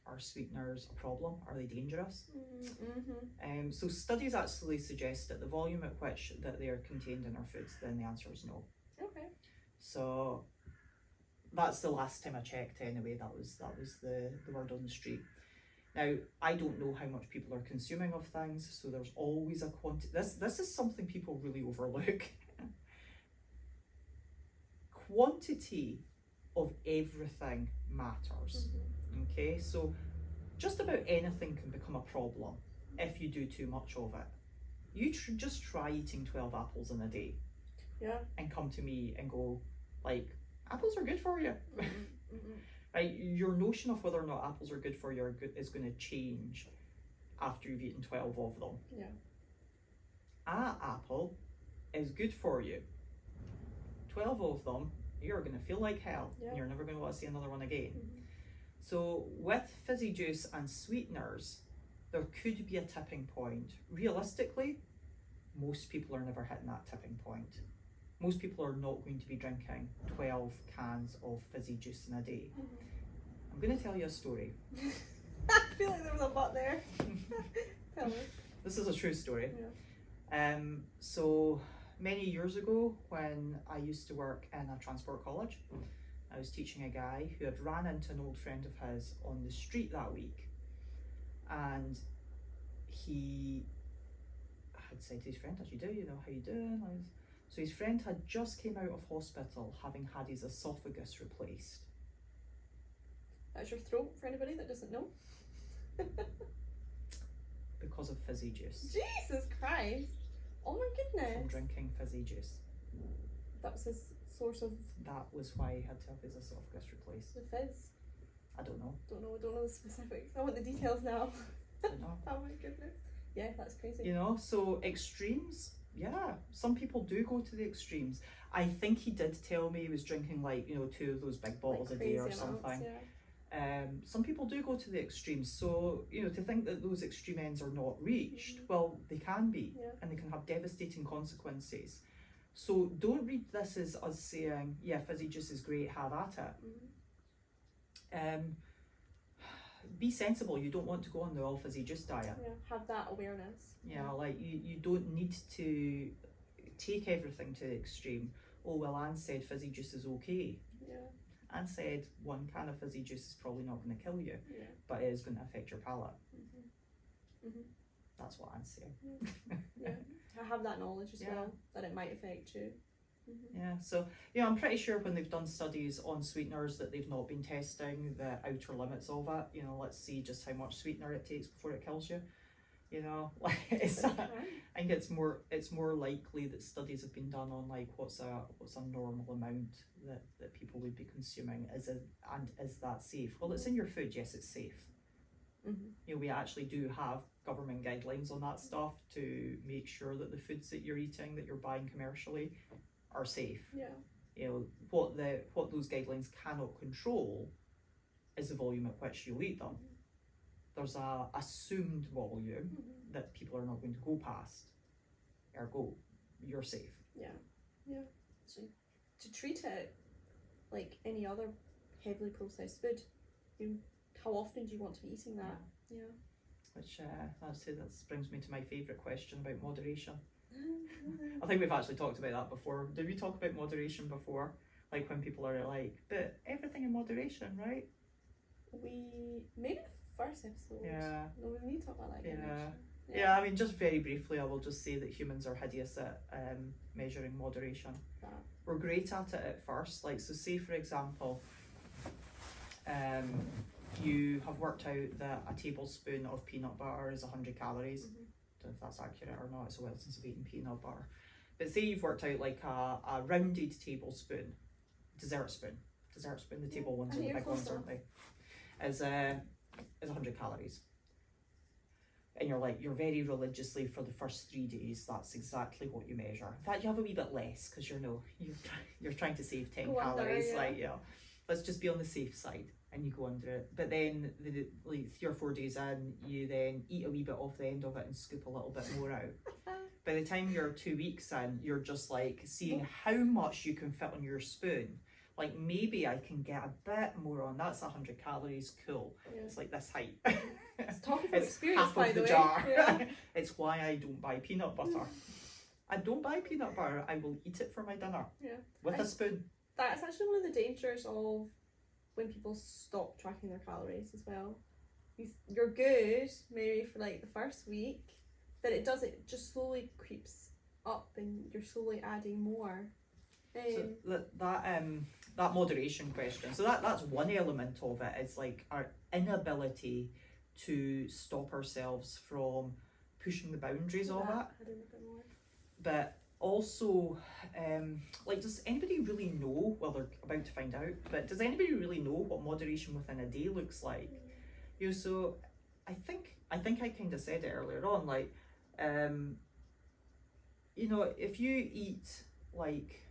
are sweeteners a problem? Are they dangerous? Mm-hmm. So studies actually suggest that the volume at which that they are contained in our foods, then the answer is no. Okay. So that's the last time I checked anyway. That was the word on the street. Now, I don't know how much people are consuming of things, so there's always a quantity. This is something people really overlook. Quantity of everything matters. Okay, so just about anything can become a problem if you do too much of it. You just try eating 12 apples in a day. Yeah. And come to me and go, like, apples are good for you. Mm-hmm. Right? Your notion of whether or not apples are good for you is going to change after you've eaten 12 of them. Yeah. An apple is good for you. 12 of them, you're going to feel like hell. Yeah. And you're never going to want to see another one again. Mm-hmm. So with fizzy juice and sweeteners, there could be a tipping point. Realistically, most people are never hitting that tipping point. Most people are not going to be drinking 12 cans of fizzy juice in a day. I'm going to tell you a story. I feel like there was a butt there. Tell me. This is a true story. Yeah. So many years ago, when I used to work in a transport college, I was teaching a guy who had ran into an old friend of his on the street that week, and he had said to his friend, as you do, you know, how you doing? So his friend had just came out of hospital having had his esophagus replaced. That's your throat for anybody that doesn't know. Because of fizzy juice. Jesus Christ! Oh my From goodness! drinking fizzy juice. That was his source of That was why he had to have his esophagus replaced. the fizz. I don't know. Don't know the specifics. I want the details now. I don't know. Oh my goodness. Yeah, that's crazy. You know, so extremes, yeah, some people do go to the extremes. I think he did tell me he was drinking like, you know, 2 of those big bottles Like a day or crazy amounts, something. yeah. Some people do go to the extremes, so you know, to think that those extreme ends are not reached, well, they can be, Yeah. and they can have devastating consequences. So don't read this as us saying, yeah, fizzy juice is great, have at it. Mhm. Be sensible. You don't want to go on the all fizzy juice diet. Yeah, have that awareness. Yeah, like you don't need to take everything to the extreme. Oh well, Anne said fizzy juice is okay. Yeah, Anne said 1 can of fizzy juice is probably not going to kill you, yeah. but it is going to affect your palate. Mhm. That's what Anne's saying. Yeah, I have that knowledge as Yeah. well that it might affect you. Mhm. Yeah, so you know, I'm pretty sure when they've done studies on sweeteners that they've not been testing the outer limits of it. You know, let's see just how much sweetener it takes before it kills you. You know, like it's. Right. I think it's more likely that studies have been done on like what's a normal amount that people would be consuming. Is that safe? Well, it's in your food. Yes, it's safe. Mhm. You know, we actually do have government guidelines on that stuff to make sure that the foods that you're eating, that you're buying commercially, are safe. Yeah. You know, what those guidelines cannot control is the volume at which you'll eat them. There's a assumed volume Mhm. that people are not going to go past. Ergo, you're safe. Yeah. Yeah. So to treat it like any other heavily processed food, how often do you want to be eating that? Yeah. Which that brings me to my favourite question about moderation. I think we've actually talked about that before. Did we talk about moderation before? Like when people are like, but everything in moderation, right? We maybe the first episode. Yeah. No, we need to talk about that again. Yeah. Actually. Yeah, I mean, just very briefly, I will just say that humans are hideous at measuring moderation. Yeah. We're great at it at first. Like, so say for example, you have worked out that a tablespoon of peanut butter is 100 calories. Mhm. Don't know if that's accurate or not. It's a while since I've eaten peanut butter. But say you've worked out like a rounded tablespoon, dessert spoon, the table ones I are the hear big ones, closer. aren't they? Is 100 calories. And you're very religiously for the first 3 days, that's exactly what you measure. In fact, you have a wee bit less because you're trying to save 10 Go under, calories. yeah. Like, yeah, let's just be on the safe side and you go under it. But then like 3 or 4 days in, you then eat a wee bit off the end of it and scoop a little bit more out. By the time you're 2 weeks in, you're just like seeing how much you can fit on your spoon. Like maybe I can get a bit more on. That's 100 calories. Cool. Yeah. It's like this height. It's talking from It's experience, half by of the the way. jar. Yeah. It's why I don't buy peanut butter. I don't buy peanut butter. I will eat it for my dinner. Yeah. With I- a spoon. That's actually one of the dangers of when people stop tracking their calories as well. You're good maybe for like the first week, but it just slowly creeps up and you're slowly adding more. So that moderation question. So that's one element of it. It's like our inability to stop ourselves from pushing the boundaries of it. add in a bit more. But also, like, does anybody really know? Well, they're about to find out. But does anybody really know what moderation within a day looks like? You know, so I think I kind of said it earlier on. Like, you know, if you eat like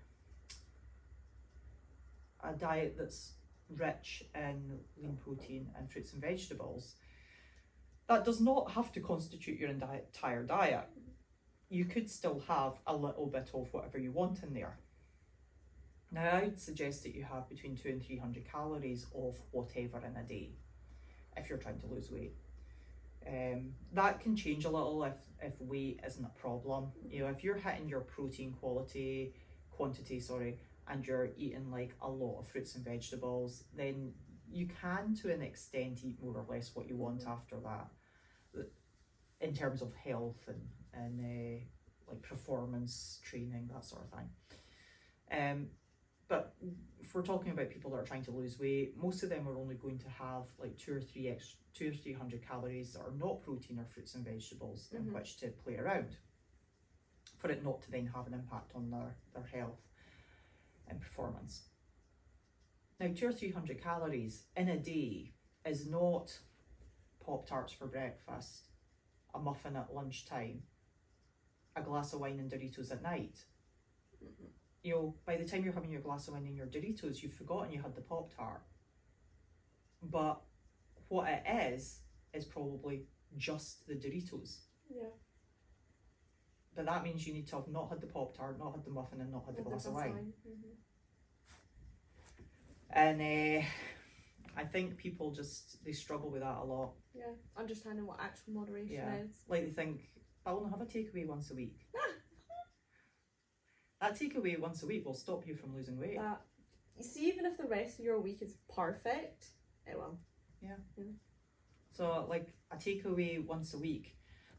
a diet that's rich in lean protein and fruits and vegetables, that does not have to constitute your entire diet. You could still have a little bit of whatever you want in there. Now, I would suggest that you have between 200 and 300 calories of whatever in a day if you're trying to lose weight. That can change a little if weight isn't a problem. You know, if you're hitting your protein quantity, and you're eating like a lot of fruits and vegetables, then you can to an extent eat more or less what you want after that, in terms of health and and like performance training, that sort of thing. But if we're talking about people that are trying to lose weight, most of them are only going to have like 200-300 calories that are not protein or fruits and vegetables in which to play around, for it not to then have an impact on their health and performance. Now, 200 or 300 calories in a day is not Pop-Tarts for breakfast, a muffin at lunchtime, a glass of wine and Doritos at night. You know, by the time you're having your glass of wine and your Doritos, you've forgotten you had the Pop-Tart. But what it is probably just the Doritos. Yeah. But that means you need to have not had the Pop-Tart, not had the muffin, and not had the glass of wine. And I think people they struggle with that a lot. Yeah, understanding what actual moderation is. Like they think, I'll only have a takeaway once a week. That takeaway once a week will stop you from losing weight. You see, even if the rest of your week is perfect, it will. Yeah. So like a takeaway once a week.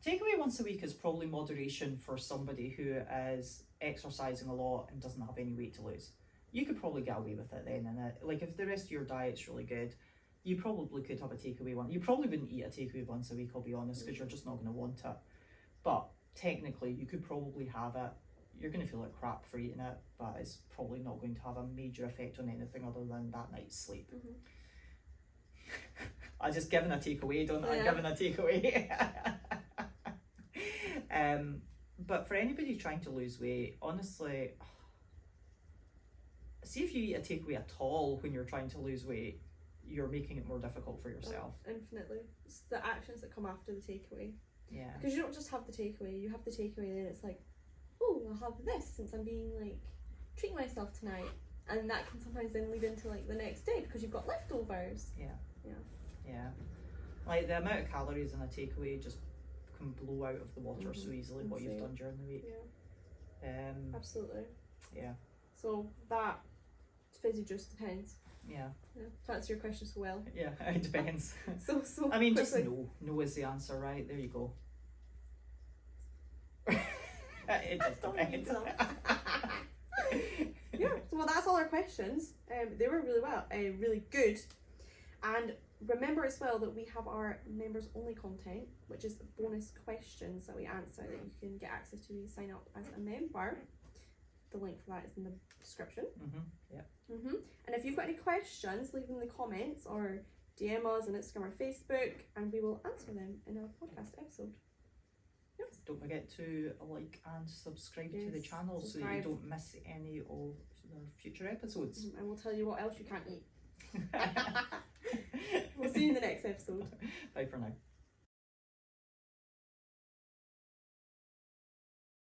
Takeaway once a week is probably moderation for somebody who is exercising a lot and doesn't have any weight to lose. You could probably get away with it then, and like if the rest of your diet's really good, you probably could have a takeaway one. You probably wouldn't eat a takeaway once a week, I'll be honest, because you're just not going to want it. But technically, you could probably have it. You're going to feel like crap for eating it, but it's probably not going to have a major effect on anything other than that night's sleep. I just given a takeaway, don't I? Given a takeaway. But for anybody trying to lose weight, honestly, see if you eat a takeaway at all when you're trying to lose weight, you're making it more difficult for yourself. Infinitely. It's the actions that come after the takeaway. Yeah. Because you don't just have the takeaway, you have the takeaway, then it's like, oh, I'll have this since I'm being like treating myself tonight, and that can sometimes then lead into like the next day because you've got leftovers. Yeah. Like the amount of calories in a takeaway just can blow out of the water so easily what you've done during the week. Absolutely. Yeah. So that fizzy juice depends. Yeah. To answer your question so well. Yeah, it depends. So I mean, quickly. just no is the answer, right? There you go. It just depends. Yeah, so well, that's all our questions. They were really good. And remember as well that we have our members only content, which is bonus questions that we answer that you can get access to when you sign up as a member. The link for that is in the description. And if you've got any questions, leave them in the comments or DM us on Instagram or Facebook, and we will answer them in our podcast episode. Don't forget to like and subscribe to the channel so that you don't miss any of the future episodes. And we'll tell you what else you can't eat. We'll see you in the next episode. Bye for now.